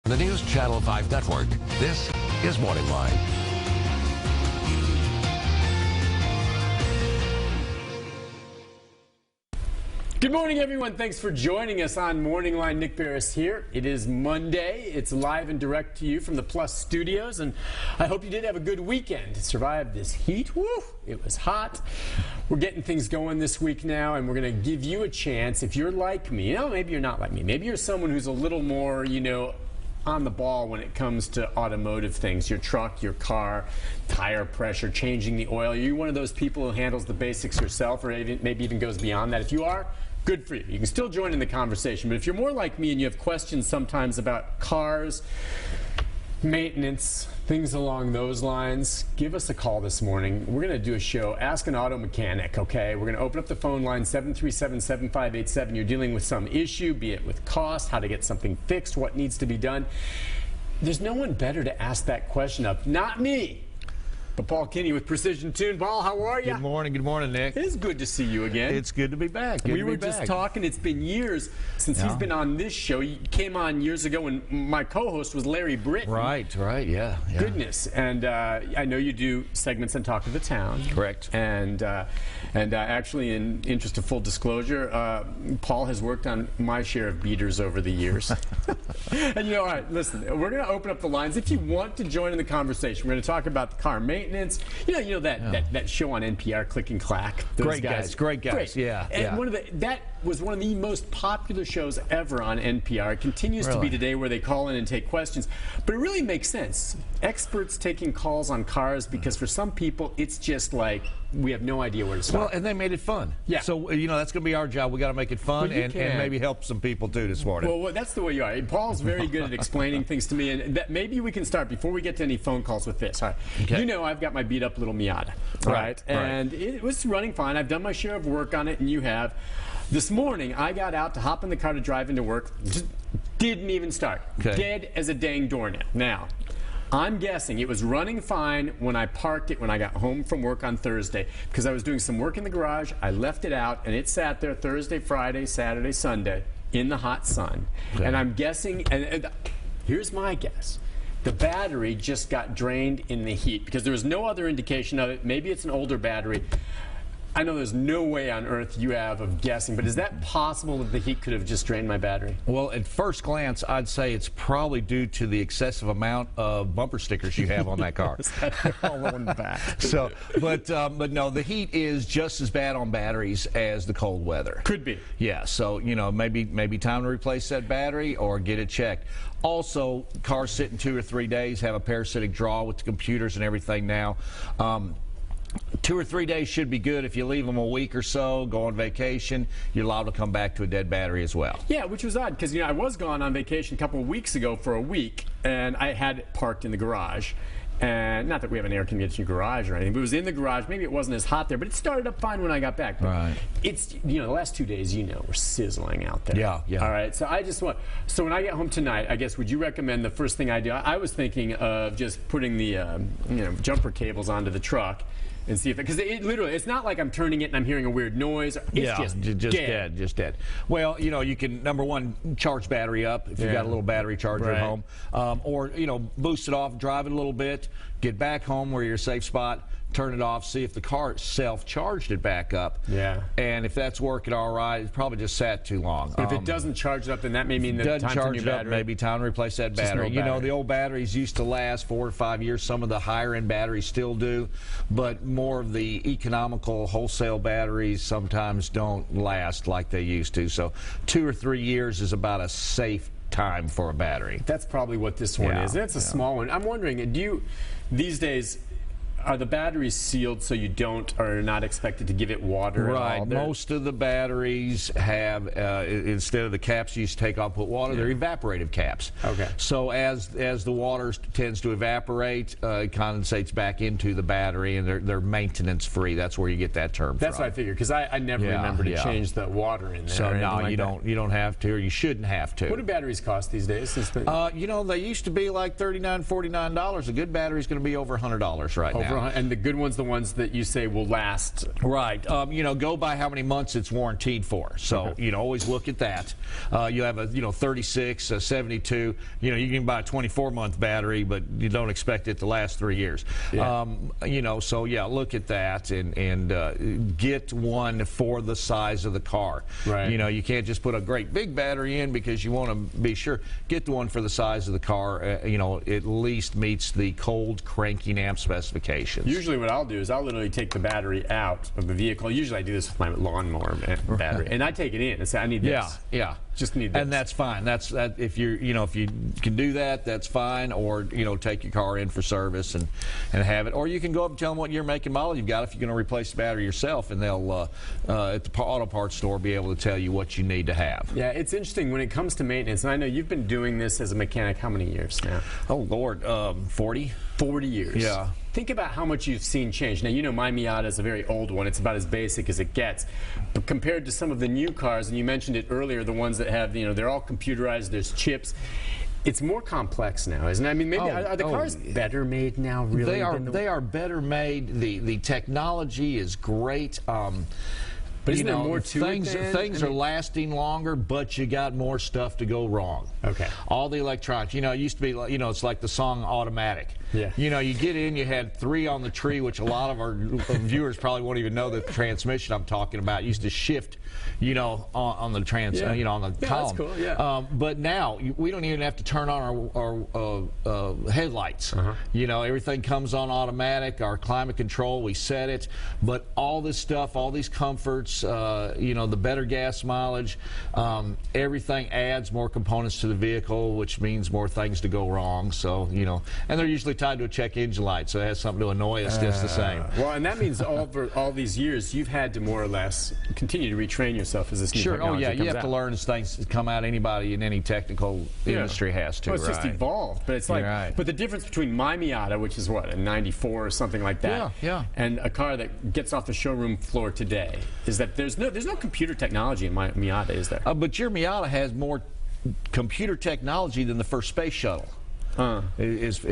The News Channel 5 Network. This is Morning Line. Good morning, everyone. Thanks for joining us on Morning Line. Nick Barris here. It is Monday. It's live and direct to you from the Plus Studios, and I hope you did have a good weekend to survive this heat. Woo! It was hot. We're getting things going this week now, and we're going to give you a chance. If you're like me, maybe you're not like me. Maybe you're someone who's a little more, on the ball when it comes to automotive things, your truck, your car, tire pressure, changing the oil. You're one of those people who handles the basics yourself, or maybe even goes beyond that. If you are, good for you. You can still join in the conversation. But if you're more like me and you have questions sometimes about cars, maintenance, things along those lines, give us a call this morning. We're going to do a show, Ask an Auto Mechanic, okay? We're going to open up the phone line, 737-7587. You're dealing with some issue, be it with cost, how to get something fixed, what needs to be done. There's no one better to ask that question of, not me, but Paul Kinney with Precision Tuned. Paul, how are you? Good morning, Nick. It is good to see you again. It's good to be back. We were just talking. It's been years since he's been on this show. He came on years ago when my co-host was Larry Britton. Right, yeah. Goodness. And I know you do segments on Talk of the Town. Correct. And actually, in interest of full disclosure, Paul has worked on my share of beaters over the years. And all right, listen, we're going to open up the lines. If you want to join in the conversation, we're going to talk about the car maintenance. That show on NPR, Click and Clack. Those great guys. Great. Yeah. And that was one of the most popular shows ever on NPR. It continues to be today, where they call in and take questions. But it really makes sense. Experts taking calls on cars, because for some people, it's just like we have no idea where to start. Well, and they made it fun. Yeah. So, that's going to be our job. We got to make it fun and maybe help some people, too, this morning. Well, that's the way you are. Paul's very good at explaining things to me. And maybe we can start, before we get to any phone calls, with this. All right. Okay. I've got my beat-up little Miata, right? And it was running fine. I've done my share of work on it, and you have. This morning, I got out to hop in the car to drive into work. Just didn't even start. Okay. Dead as a dang doornail. Now, I'm guessing it was running fine when I parked it when I got home from work on Thursday, because I was doing some work in the garage. I left it out, and it sat there Thursday, Friday, Saturday, Sunday in the hot sun. Okay. And I'm guessing, and here's my guess. The battery just got drained in the heat, because there was no other indication of it. Maybe it's an older battery. I know there's no way on earth you have of guessing, but is that possible that the heat could have just drained my battery? Well, at first glance, I'd say it's probably due to the excessive amount of bumper stickers you have on that car. All on the back. So, but no, the heat is just as bad on batteries as the cold weather. Could be. Yeah, so, maybe time to replace that battery or get it checked. Also, cars sitting 2 or 3 days, have a parasitic draw with the computers and everything now. 2 or 3 days should be good. If you leave them a week or so, go on vacation, you're allowed to come back to a dead battery as well. Yeah, which was odd, because I was gone on vacation a couple of weeks ago for a week, and I had it parked in the garage. And not that we have an air conditioning garage or anything, but it was in the garage. Maybe it wasn't as hot there, but it started up fine when I got back. But right. It's, the last 2 days, we're sizzling out there. Yeah. All right, so when I get home tonight, I guess, would you recommend the first thing I do? I was thinking of just putting the, jumper cables onto the truck and see if because it's not like I'm turning it and I'm hearing a weird noise. It's just dead. Well, you can, number one, charge battery up if you've got a little battery charger at home, or boost it off, drive it a little bit, get back home where you're a safe spot, turn it off, see if the car itself charged it back up. Yeah. And if that's working all right, it's probably just sat too long. But if it doesn't charge it up, then that may mean that time to new battery. Maybe time to replace that battery. The old batteries used to last 4 or 5 years. Some of the higher end batteries still do, but more of the economical wholesale batteries sometimes don't last like they used to. So 2 or 3 years is about a safe time for a battery. That's probably what this one is. It's a small one. I'm wondering, these days, are the batteries sealed so you are not expected to give it water right. at all? Most of the batteries have, instead of the caps you used to take off, put water, they're evaporative caps. Okay. So as the water tends to evaporate, it condensates back into the battery, and they're maintenance free. That's where you get that term That's from. what I figured, because I never remember to change the water in there. So no, you don't have to, or you shouldn't have to. What do batteries cost these days? They used to be like $39, $49. A good battery is going to be over $100 right now. And the good ones, the ones that you say will last. Right. You know, go by how many months it's warranted for. So, you know, always look at that. You have a, 36, a 72. You know, you can buy a 24-month battery, but you don't expect it to last 3 years. Yeah. So, yeah, look at that and get one for the size of the car. Right. You know, you can't just put a great big battery in because you want to be sure. Get the one for the size of the car, at least meets the cold cranking amp specifications. Usually what I'll do is I'll literally take the battery out of the vehicle. Usually I do this with my lawnmower battery. And I take it in and say, I need this. Yeah. Just need this. And that's fine. That's if if you can do that, that's fine. Or take your car in for service and have it. Or you can go up and tell them what year, make, and model you've got if you're going to replace the battery yourself, and they'll at the auto parts store be able to tell you what you need to have. Yeah, it's interesting when it comes to maintenance. And I know you've been doing this as a mechanic how many years now? Oh Lord, 40. 40 years. Yeah. Think about how much you've seen change. Now, my Miata is a very old one. It's about as basic as it gets. But compared to some of the new cars, and you mentioned it earlier, the ones that have, they're all computerized, there's chips. It's more complex now, isn't it? I mean, maybe are the cars better made now, really? They are better made. The technology is great. But isn't there more to things? it then? Things are lasting longer, but you got more stuff to go wrong. Okay. All the electronics. It used to be, it's like the song Automatic. Yeah. You get in, you had 3 on the tree, which a lot of our viewers probably won't even know the transmission I'm talking about. It used to shift, on the on the column. That's cool. Yeah. But now we don't even have to turn on our headlights. Everything comes on automatic. Our climate control, we set it. But all this stuff, all these comforts, the better gas mileage, everything adds more components to the vehicle, which means more things to go wrong. So, and they're usually tied to a check engine light, so it has something to annoy us just the same. Well, and that means over all these years, you've had to more or less continue to retrain yourself as this new technology comes you have out. to learn as things come out. Anybody in any technical industry has to. Well, it's just evolved, but it's like, right. But the difference between my Miata, which is what, a 94 or something like that, and a car that gets off the showroom floor today, is that there's no computer technology in my Miata, is there? But your Miata has more computer technology than the first space shuttle. If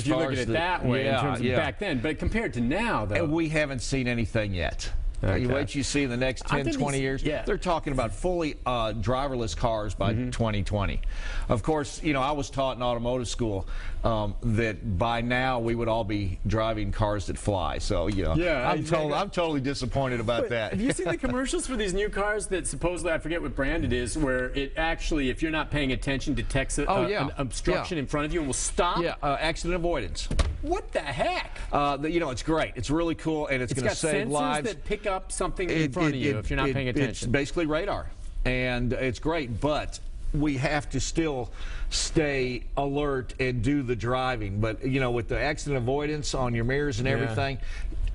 you look at it that way, in terms of back then. But compared to now, though. And we haven't seen anything yet. Okay. You wait, you see in the next 10, 20 years, they're talking about fully driverless cars by 2020. Of course, I was taught in automotive school that by now we would all be driving cars that fly. So, I'm totally disappointed about that. Have you seen the commercials for these new cars that supposedly, I forget what brand it is, where it actually, if you're not paying attention, detects an obstruction in front of you and will stop? Yeah, accident avoidance. What the heck? It's great. It's really cool, and it's going to save lives. That pick up something in front of you if you're not paying attention. It's basically radar, and it's great, but we have to still stay alert and do the driving. But, with the accident avoidance on your mirrors and everything,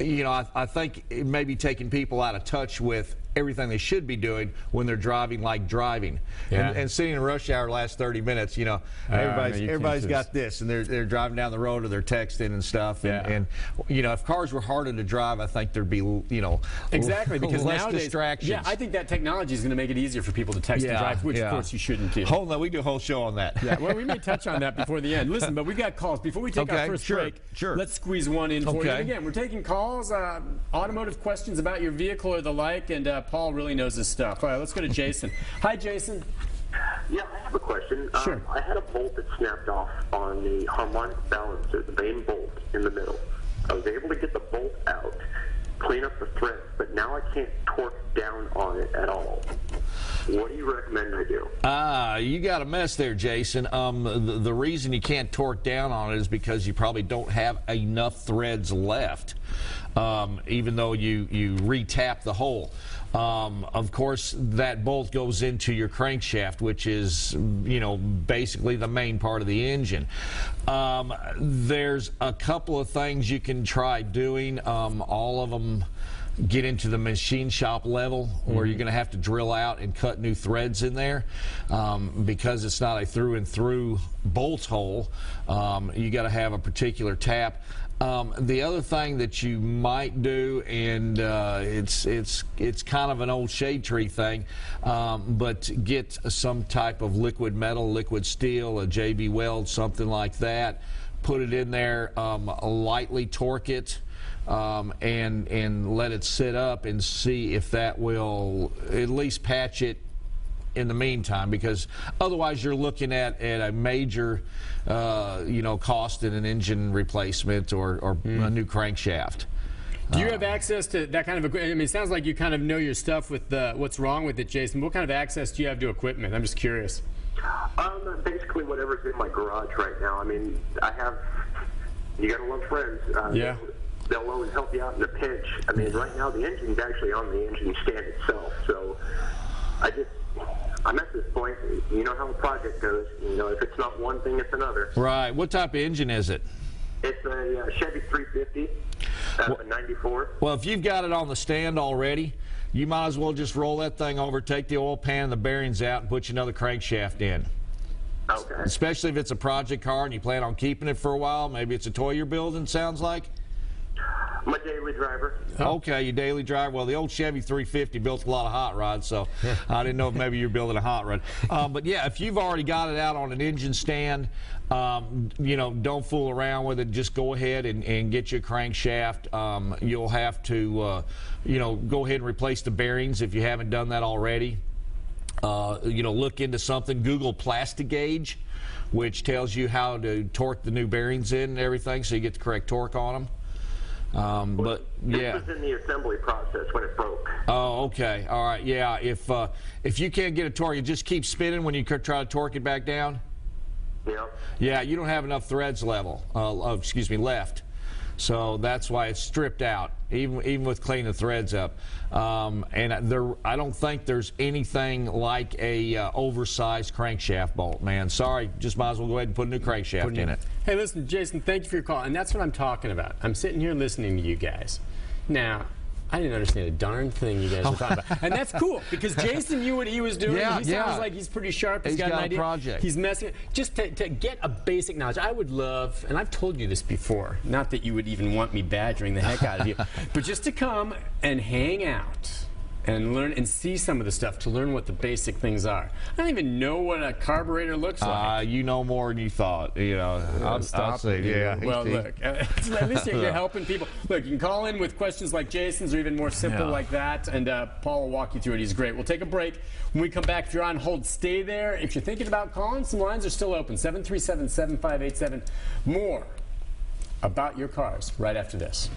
I think it may be taking people out of touch with everything they should be doing when they're driving like driving. Yeah. And sitting in rush hour last 30 minutes, everybody's got this, and they're driving down the road or they're texting and stuff. And if cars were harder to drive, I think there'd be, exactly, because less nowadays, distractions. Yeah, I think that technology is going to make it easier for people to text and drive, which of course you shouldn't do. Hold on, we do a whole show on that. Yeah, well, we may touch on that before the end. Listen, but we've got calls. Before we take our first break, let's squeeze one in for you. And again, we're taking calls, automotive questions about your vehicle or the like, and Paul really knows his stuff. All right, let's go to Jason. Hi, Jason. Yeah, I have a question. Sure. I had a bolt that snapped off on the harmonic balancer, the main bolt in the middle. I was able to get the bolt out, clean up the threads, but now I can't torque down on it at all. What do you recommend I do? You got a mess there, Jason. The reason you can't torque down on it is because you probably don't have enough threads left, even though you re-tap the hole. Of course, that bolt goes into your crankshaft, which is, basically the main part of the engine. There's a couple of things you can try doing. All of them get into the machine shop level where you're going to have to drill out and cut new threads in there because it's not a through and through bolt hole. You got to have a particular tap. The other thing that you might do, and it's kind of an old shade tree thing, but get some type of liquid metal, liquid steel, a JB Weld, something like that. put it in there, lightly torque it, and let it sit up and see if that will at least patch it in the meantime, because otherwise you're looking at a major cost in an engine replacement or a new crankshaft. Do you have access to that kind of equipment? I mean, it sounds like you kind of know your stuff with what's wrong with it, Jason. What kind of access do you have to equipment? I'm just curious. Basically whatever's in my garage right now. I mean, you gotta love friends. Yeah. They'll always help you out in a pinch. I mean, right now the engine's actually on the engine stand itself, so I'm at this point, you know how a project goes. You know, if it's not one thing, it's another. Right. What type of engine is it? It's a Chevy 350, a 94. Well, if you've got it on the stand already, you might as well just roll that thing over, take the oil pan and the bearings out, and put you another crankshaft in. Okay. Especially if it's a project car and you plan on keeping it for a while. Maybe it's a toy you're building, sounds like. My daily driver. Okay, your daily driver. Well, the old Chevy 350 built a lot of hot rods, so I didn't know if maybe you're building a hot rod. But yeah, if you've already got it out on an engine stand, don't fool around with it. Just go ahead and get you a crankshaft. You'll have to, go ahead and replace the bearings if you haven't done that already. Look into something. Google Plastigauge, which tells you how to torque the new bearings in and everything, so you get the correct torque on them. But yeah, this was in the assembly process when it broke. Oh, okay, all right, yeah. If you can't get a torque, you just keep spinning when you try to torque it back down. Yeah. Yeah, you don't have enough threads left. So that's why it's stripped out, even with cleaning the threads up. And I don't think there's anything like a oversized crankshaft bolt, man. Sorry, just might as well go ahead and put a new crankshaft in it. Hey, listen, Jason, thank you for your call. And that's what I'm talking about. I'm sitting here listening to you guys. Now, I didn't understand a darn thing you guys were talking about. And that's cool, because Jason knew what he was doing. Yeah, he sounds like he's pretty sharp. He's got an a idea. project. He's messing. Just to get a basic knowledge. I would love, and I've told you this before, not that you would even want me badgering the heck out of you, but just to come and hang out and learn and see some of the stuff, to learn what the basic things are. I don't even know what a carburetor looks like. You know more than you thought. I'll see. Yeah. Well, look, at least you're helping people. Look, you can call in with questions like Jason's or even more simple like that, and Paul will walk you through it. He's great. We'll take a break. When we come back, if you're on hold, stay there. If you're thinking about calling, some lines are still open. 737-7587. More about your cars right after this.